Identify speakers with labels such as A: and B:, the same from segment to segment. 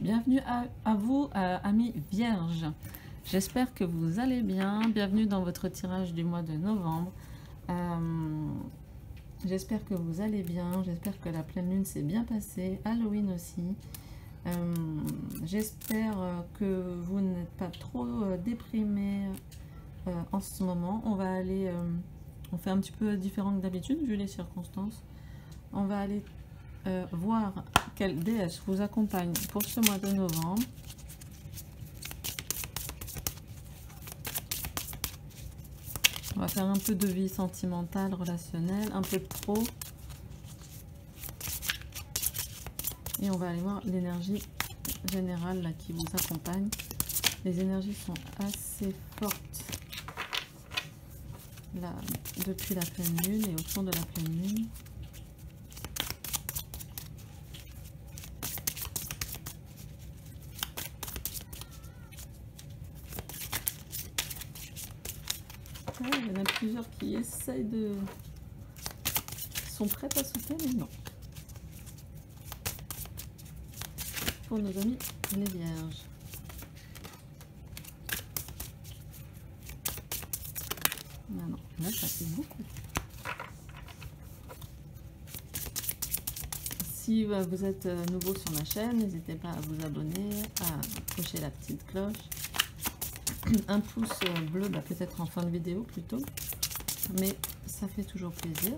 A: Bienvenue à vous, amis vierges. J'espère que vous allez bien. Bienvenue dans votre tirage du mois de novembre. J'espère que vous allez bien. J'espère que la pleine lune s'est bien passée. Halloween aussi. J'espère que vous n'êtes pas trop déprimés en ce moment. On va aller... on fait un petit peu différent que d'habitude vu les circonstances. On va aller voir quelle déesse vous accompagne pour ce mois de novembre. On va faire un peu de vie sentimentale, relationnelle, un peu de trop. Et on va aller voir l'énergie générale là, qui vous accompagne. Les énergies sont assez fortes là, depuis la pleine lune et autour de la pleine lune. Il y en a plusieurs qui essayent de... qui sont prêts à sauter, mais non. Pour nos amis les vierges. Non, non, là ça fait beaucoup. Si vous êtes nouveau sur ma chaîne, n'hésitez pas à vous abonner, à cocher la petite cloche. Un pouce bleu, peut-être en fin de vidéo plutôt, mais ça fait toujours plaisir.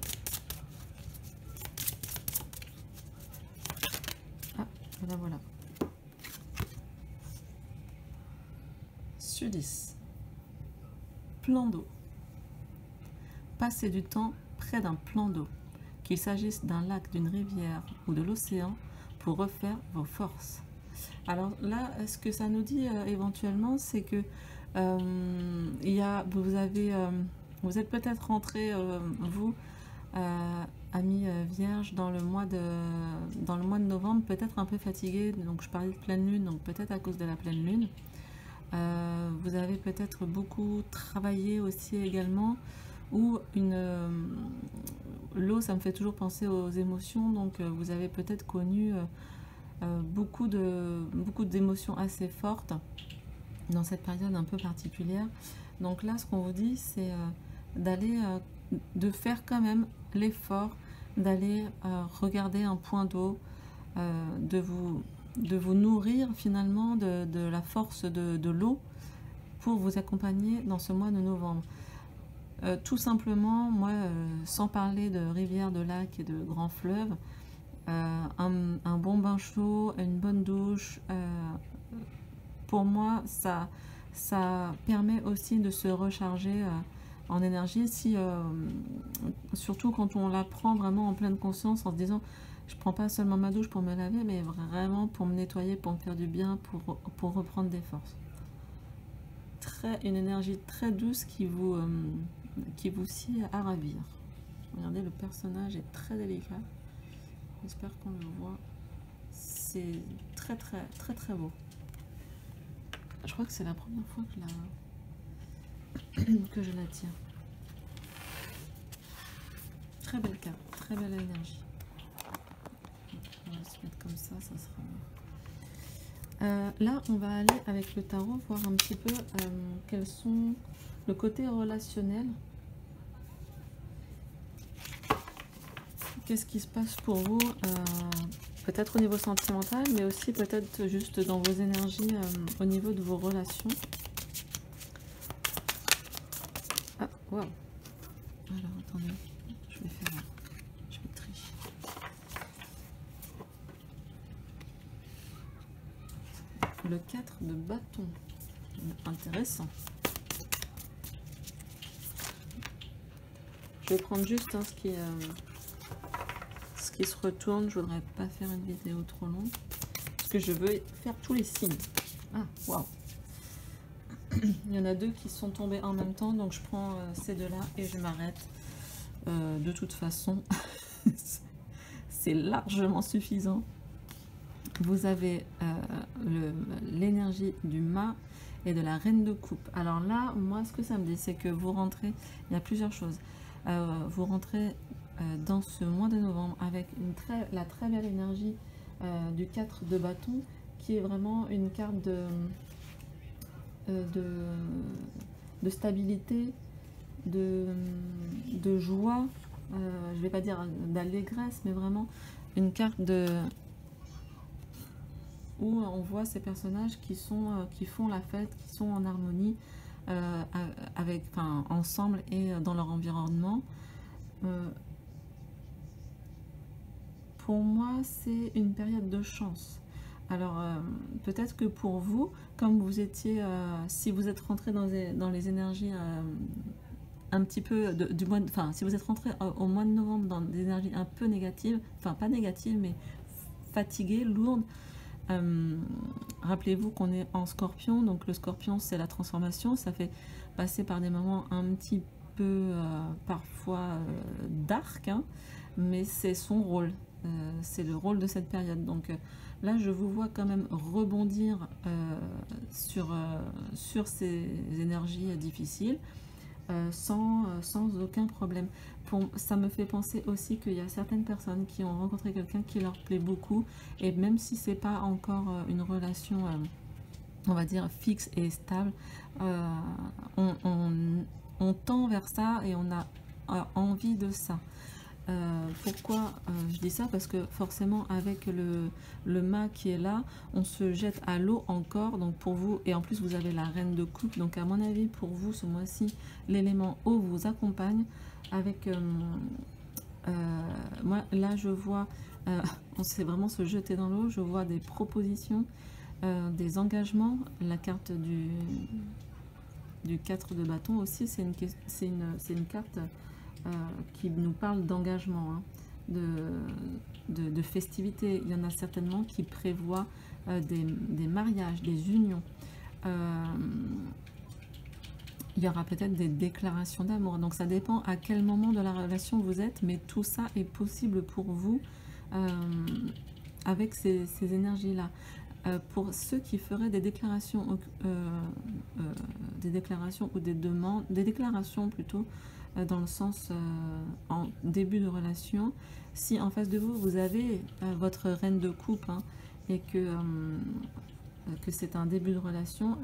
A: Ah, voilà, voilà. Sudis. Plan d'eau. Passez du temps près d'un plan d'eau, qu'il s'agisse d'un lac, d'une rivière ou de l'océan, pour refaire vos forces. Alors là, ce que ça nous dit éventuellement, c'est que vous êtes peut-être rentré, vous, amis vierges, dans le mois de novembre, peut-être un peu fatigué. Donc je parlais de pleine lune, donc peut-être à cause de la pleine lune. Vous avez peut-être beaucoup travaillé aussi également, ou l'eau, ça me fait toujours penser aux émotions, donc vous avez peut-être connu beaucoup d'émotions assez fortes dans cette période un peu particulière. Donc là, ce qu'on vous dit, c'est de faire quand même l'effort d'aller regarder un point d'eau, de vous nourrir finalement de la force de l'eau pour vous accompagner dans ce mois de novembre. Tout simplement, moi, sans parler de rivières, de lacs et de grands fleuves, un bon bain chaud, une bonne douche, pour moi, ça permet aussi de se recharger en énergie, surtout quand on la prend vraiment en pleine conscience, en se disant, je prends pas seulement ma douche pour me laver, mais vraiment pour me nettoyer, pour me faire du bien, pour reprendre des forces. Une énergie très douce qui vous scie à ravir. Regardez, le personnage est très délicat. J'espère qu'on le voit. C'est très beau. Je crois que c'est la première fois que je la tire. Très belle carte, très belle énergie. On va se mettre comme ça sera mieux. Là, on va aller avec le tarot voir un petit peu quels sont le côté relationnel. Qu'est-ce qui se passe pour vous, peut-être au niveau sentimental, mais aussi peut-être juste dans vos énergies au niveau de vos relations. Ah, waouh. Alors, attendez, je vais tricher. Le 4 de bâton. Intéressant. Je vais prendre juste ce qui se retourne. Je voudrais pas faire une vidéo trop longue parce que je veux faire tous les signes. Ah, waouh. Il y en a deux qui sont tombés en même temps, donc je prends ces deux-là et je m'arrête. De toute façon, c'est largement suffisant. Vous avez l'énergie du mât et de la reine de coupe. Alors là, moi, ce que ça me dit, c'est que vous rentrez, il y a plusieurs choses. Vous rentrez dans ce mois de novembre avec la très belle énergie du 4 de bâton qui est vraiment une carte euh, de, de stabilité, de joie, je vais pas dire d'allégresse, mais vraiment une carte où on voit ces personnages qui font la fête, qui sont en harmonie ensemble et dans leur environnement. Pour moi, c'est une période de chance. Alors, peut-être que pour vous, comme vous étiez, si vous êtes rentré dans les énergies un petit peu du mois, enfin, si vous êtes rentré au mois de novembre dans des énergies un peu négatives, enfin pas négatives, mais fatiguées, lourdes. Rappelez-vous qu'on est en Scorpion, donc le Scorpion c'est la transformation, ça fait passer par des moments un petit peu parfois dark, hein, mais c'est son rôle, c'est le rôle de cette période. Donc là je vous vois quand même rebondir sur ces énergies difficiles. Sans aucun problème. Ça me fait penser aussi qu'il y a certaines personnes qui ont rencontré quelqu'un qui leur plaît beaucoup, et même si c'est pas encore une relation, on va dire, fixe et stable, on tend vers ça et on a envie de ça. Pourquoi je dis ça? Parce que forcément avec le mât qui est là, on se jette à l'eau encore, donc pour vous, et en plus vous avez la reine de coupe, donc à mon avis pour vous ce mois-ci l'élément eau vous accompagne avec moi là je vois on sait vraiment se jeter dans l'eau, je vois des propositions, des engagements, la carte du 4 de bâton aussi, c'est une carte qui nous parle d'engagement, hein, de festivités. Il y en a certainement qui prévoient des mariages, des unions. Il y aura peut-être des déclarations d'amour. Donc ça dépend à quel moment de la relation vous êtes, mais tout ça est possible pour vous avec ces énergies-là. Pour ceux qui feraient des déclarations ou des demandes, des déclarations plutôt, dans le sens en début de relation, si en face de vous, vous avez votre reine de coupe, hein, et que c'est un début de relation,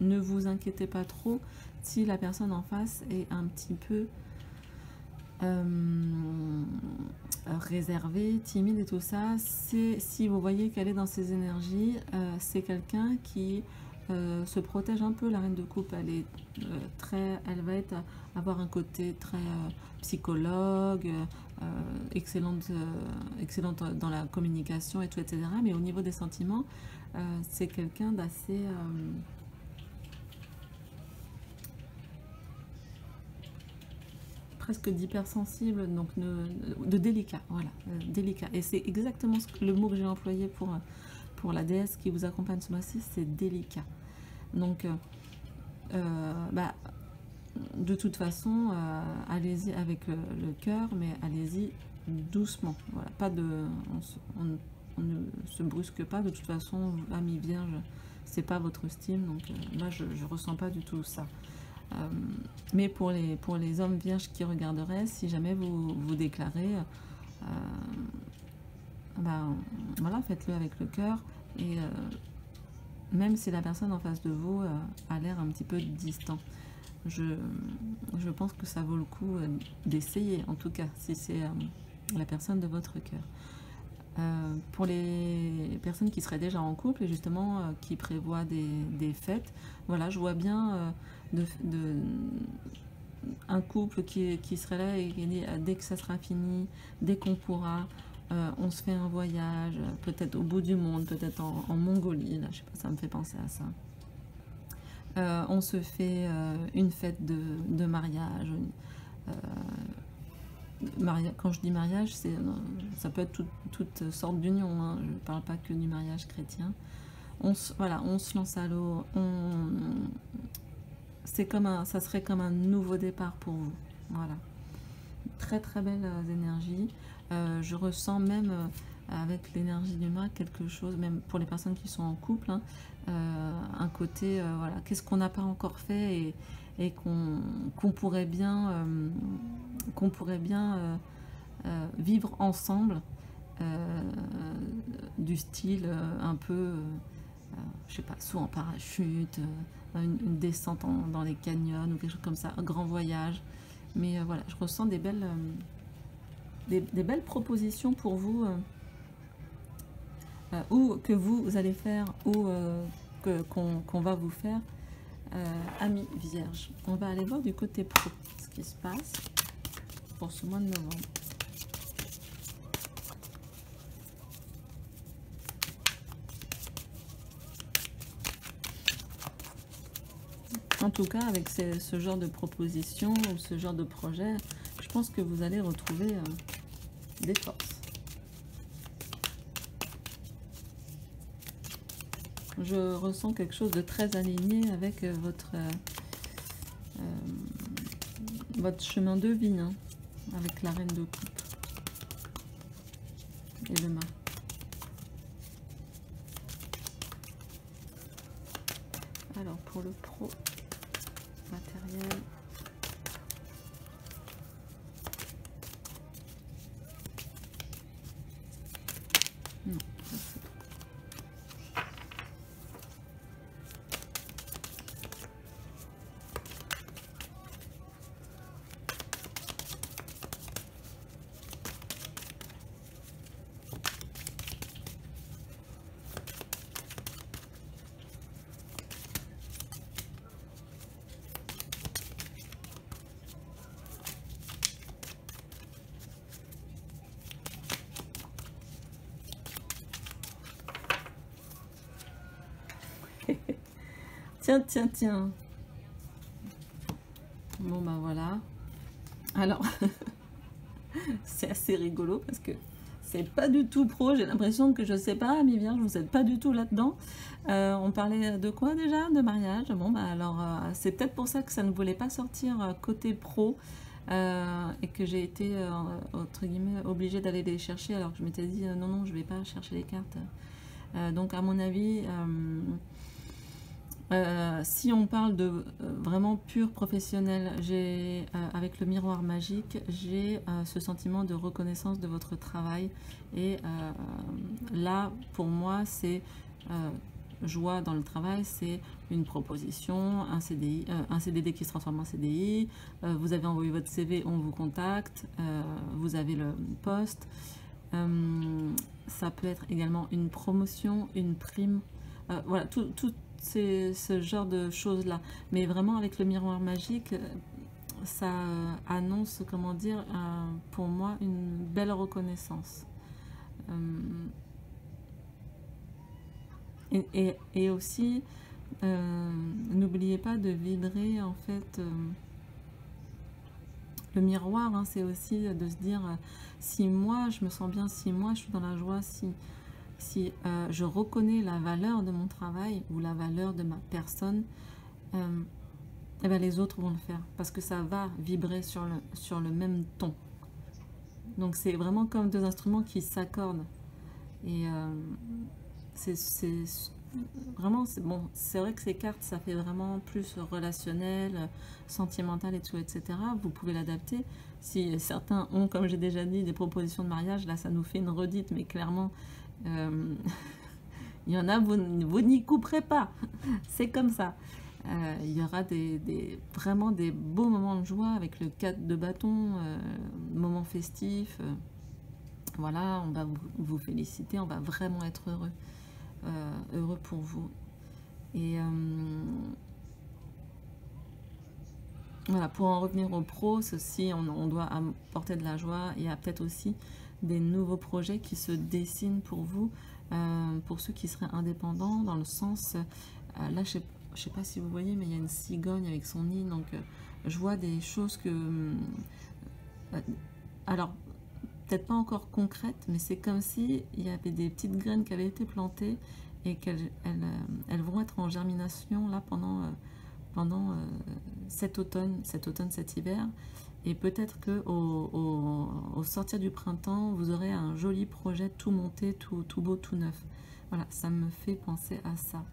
A: ne vous inquiétez pas trop si la personne en face est un petit peu réservée, timide et tout ça. Si vous voyez qu'elle est dans ses énergies, c'est quelqu'un qui se protège un peu. La reine de coupe, elle est elle va avoir un côté très psychologue, excellente dans la communication et tout, etc. Mais au niveau des sentiments, c'est quelqu'un d'assez presque d'hypersensible, donc de délicat, voilà, délicat. Et c'est exactement le mot que j'ai employé pour la déesse qui vous accompagne ce mois-ci, c'est délicat. Donc, de toute façon, allez-y avec le cœur, mais allez-y doucement. Voilà, pas de, on ne se brusque pas. De toute façon, ami vierge, c'est pas votre style, donc là, je ressens pas du tout ça. Mais pour les hommes vierges qui regarderaient, si jamais vous déclarez, voilà, faites-le avec le cœur, et même si la personne en face de vous a l'air un petit peu distant. Je pense que ça vaut le coup d'essayer, en tout cas, si c'est la personne de votre cœur. Pour les personnes qui seraient déjà en couple et justement qui prévoient des fêtes, voilà, je vois bien un couple qui serait là et qui dit dès que ça sera fini, dès qu'on pourra, on se fait un voyage, peut-être au bout du monde, peut-être en Mongolie, là, je sais pas, ça me fait penser à ça. On se fait une fête de mariage. Quand je dis mariage, ça peut être toutes sortes d'unions, hein. Je ne parle pas que du mariage chrétien. Voilà, on se lance à l'eau. Ça serait comme un nouveau départ pour vous. Voilà. Très très belles énergies. Je ressens même avec l'énergie du mât quelque chose, même pour les personnes qui sont en couple, hein, un côté, voilà, qu'est-ce qu'on n'a pas encore fait et qu'on pourrait bien, vivre ensemble du style un peu, je sais pas, saut en parachute, une descente dans les canyons ou quelque chose comme ça, un grand voyage. Mais voilà, je ressens des belles propositions pour vous, ou que vous allez faire, ou qu'on va vous faire, amis vierges. On va aller voir du côté pro ce qui se passe pour ce mois de novembre. En tout cas, avec ce genre de proposition ou ce genre de projet, je pense que vous allez retrouver des forces. Je ressens quelque chose de très aligné avec votre chemin de vie, hein, avec la reine de coupe et le mât. Alors, pour le pro matériel, non, ça c'est tout. Tiens. Bon, bah voilà. Alors, c'est assez rigolo parce que c'est pas du tout pro. J'ai l'impression que je sais pas, amis vierges, vous êtes pas du tout là-dedans. On parlait de quoi déjà? De mariage. Bon, bah alors, c'est peut-être pour ça que ça ne voulait pas sortir côté pro. Et que j'ai été, entre guillemets, obligée d'aller les chercher alors que je m'étais dit non, je vais pas chercher les cartes. Donc, à mon avis... si on parle de vraiment pur professionnel, j'ai avec le miroir magique, j'ai ce sentiment de reconnaissance de votre travail. Et là, pour moi, c'est joie dans le travail, c'est une proposition, un CDI, un CDD qui se transforme en CDI. Vous avez envoyé votre CV, on vous contacte, vous avez le poste. Ça peut être également une promotion, une prime. Voilà, tout c'est ce genre de choses là, mais vraiment avec le miroir magique, ça annonce, comment dire, pour moi une belle reconnaissance. Et aussi, n'oubliez pas de vibrer en fait. Le miroir, hein, c'est aussi de se dire si moi je me sens bien, si moi je suis dans la joie, si je reconnais la valeur de mon travail ou la valeur de ma personne, et ben les autres vont le faire parce que ça va vibrer sur le même ton. Donc c'est vraiment comme deux instruments qui s'accordent. Et c'est vraiment, bon, c'est vrai que ces cartes, ça fait vraiment plus relationnel, sentimental et tout, etc. Vous pouvez l'adapter. Si certains ont, comme j'ai déjà dit, des propositions de mariage, là ça nous fait une redite, mais clairement... il y en a, vous n'y couperez pas. C'est comme ça. Il y aura vraiment des beaux moments de joie avec le 4 de bâton, moment festif. Voilà, on va vous féliciter, on va vraiment être heureux. Heureux pour vous. Et voilà, pour en revenir au pro, ceci, on doit apporter de la joie. Il y a peut-être aussi des nouveaux projets qui se dessinent pour vous, pour ceux qui seraient indépendants, dans le sens, là je sais pas si vous voyez, mais il y a une cigogne avec son nid, donc je vois des choses que, alors peut-être pas encore concrètes, mais c'est comme si il y avait des petites graines qui avaient été plantées et qu'elles vont être en germination là pendant cet automne, cet hiver. Et peut-être que au sortir du printemps, vous aurez un joli projet tout monté, tout beau, tout neuf. Voilà, ça me fait penser à ça.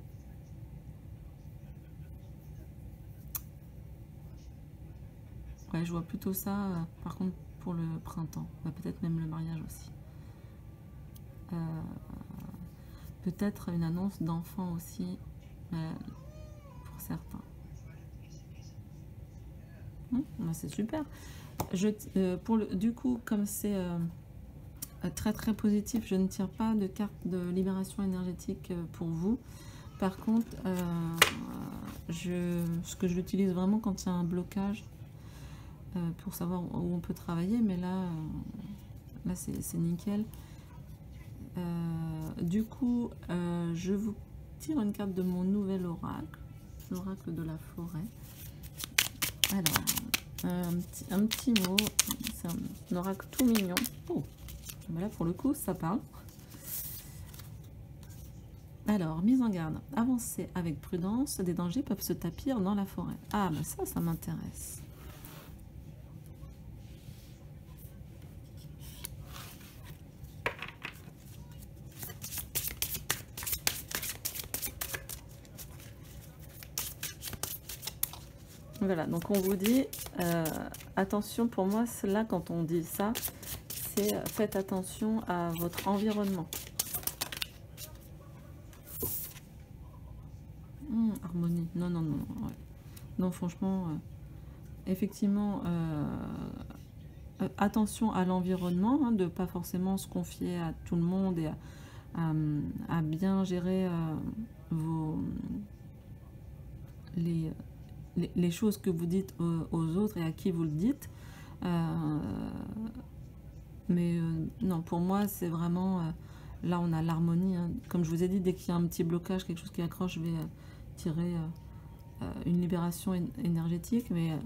A: Ouais, je vois plutôt ça, par contre, pour le printemps. Bah, peut-être même le mariage aussi. peut-être une annonce d'enfant aussi, pour certains. C'est super. Du coup, comme c'est très très positif, je ne tire pas de carte de libération énergétique pour vous. Par contre, ce que j'utilise vraiment quand il y a un blocage, pour savoir où on peut travailler, mais là c'est nickel. Du coup, je vous tire une carte de mon nouvel oracle, l'oracle de la forêt. Alors, un petit mot, c'est un oracle tout mignon. Oh, mais là pour le coup, ça parle. Alors, mise en garde, avancez avec prudence, des dangers peuvent se tapir dans la forêt. Ah, bah ça m'intéresse. Voilà, donc on vous dit, attention, pour moi, là, quand on dit ça, c'est faites attention à votre environnement. Harmonie, non, non, non, ouais. Non, franchement, effectivement, attention à l'environnement, hein, de ne pas forcément se confier à tout le monde et à bien gérer les choses que vous dites aux autres et à qui vous le dites. Non, pour moi, c'est vraiment... là, on a l'harmonie. Hein. Comme je vous ai dit, dès qu'il y a un petit blocage, quelque chose qui accroche, je vais tirer une libération énergétique. Mais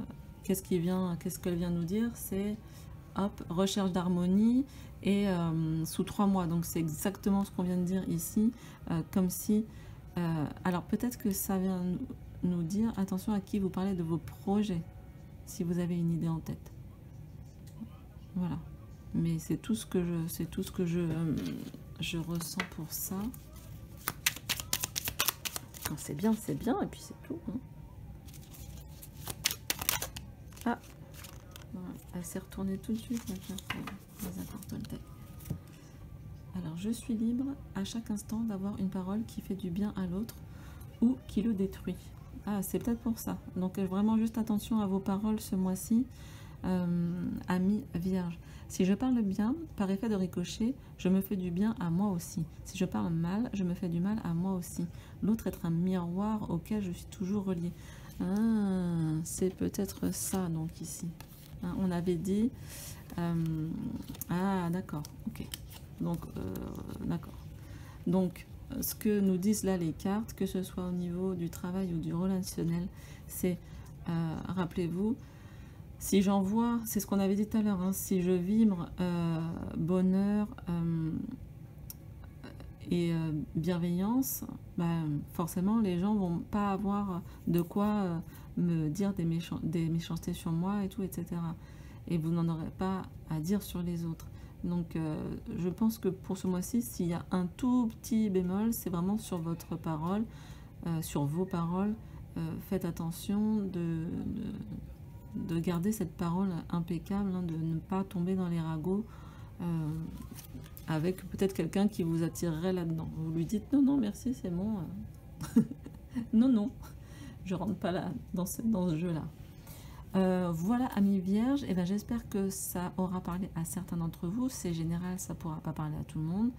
A: qu'est-ce qu'elle vient nous dire? C'est, hop, recherche d'harmonie et sous 3 mois. Donc, c'est exactement ce qu'on vient de dire ici. Comme si... alors, peut-être que ça vient nous dire, attention à qui vous parlez de vos projets, si vous avez une idée en tête. Voilà. Mais c'est tout ce que je ressens pour ça. Quand c'est bien, et puis c'est tout. Hein. Ah, elle s'est retournée tout de suite. Alors, je suis libre à chaque instant d'avoir une parole qui fait du bien à l'autre ou qui le détruit. Ah, c'est peut-être pour ça. Donc, vraiment juste attention à vos paroles ce mois-ci, amis vierges. Si je parle bien, par effet de ricochet, je me fais du bien à moi aussi. Si je parle mal, je me fais du mal à moi aussi. L'autre est un miroir auquel je suis toujours reliée. Ah, c'est peut-être ça, donc, ici. Hein, on avait dit... ah, d'accord, ok. Donc, d'accord. Donc, ce que nous disent là les cartes, que ce soit au niveau du travail ou du relationnel, c'est, rappelez-vous, si j'envoie, c'est ce qu'on avait dit tout à l'heure, hein, si je vibre bonheur et bienveillance, forcément les gens vont pas avoir de quoi me dire des méchancetés sur moi et tout, etc. Et vous n'en aurez pas à dire sur les autres. Donc je pense que pour ce mois-ci, s'il y a un tout petit bémol, c'est vraiment sur votre parole, sur vos paroles. Faites attention de garder cette parole impeccable, hein, de ne pas tomber dans les ragots avec peut-être quelqu'un qui vous attirerait là-dedans. Vous lui dites non, non, merci, c'est bon. Non, non, je rentre pas là dans ce jeu-là. Voilà, amis vierges, et j'espère que ça aura parlé à certains d'entre vous. C'est général, ça ne pourra pas parler à tout le monde.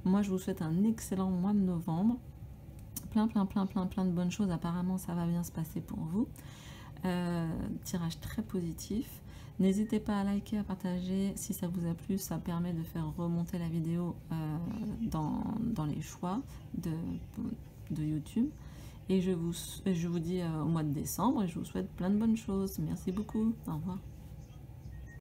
A: Moi, je vous souhaite un excellent mois de novembre. Plein de bonnes choses. Apparemment, ça va bien se passer pour vous. Tirage très positif. N'hésitez pas à liker, à partager si ça vous a plu. Ça permet de faire remonter la vidéo dans les choix de YouTube. Et je vous dis au mois de décembre et je vous souhaite plein de bonnes choses. Merci beaucoup. Au revoir.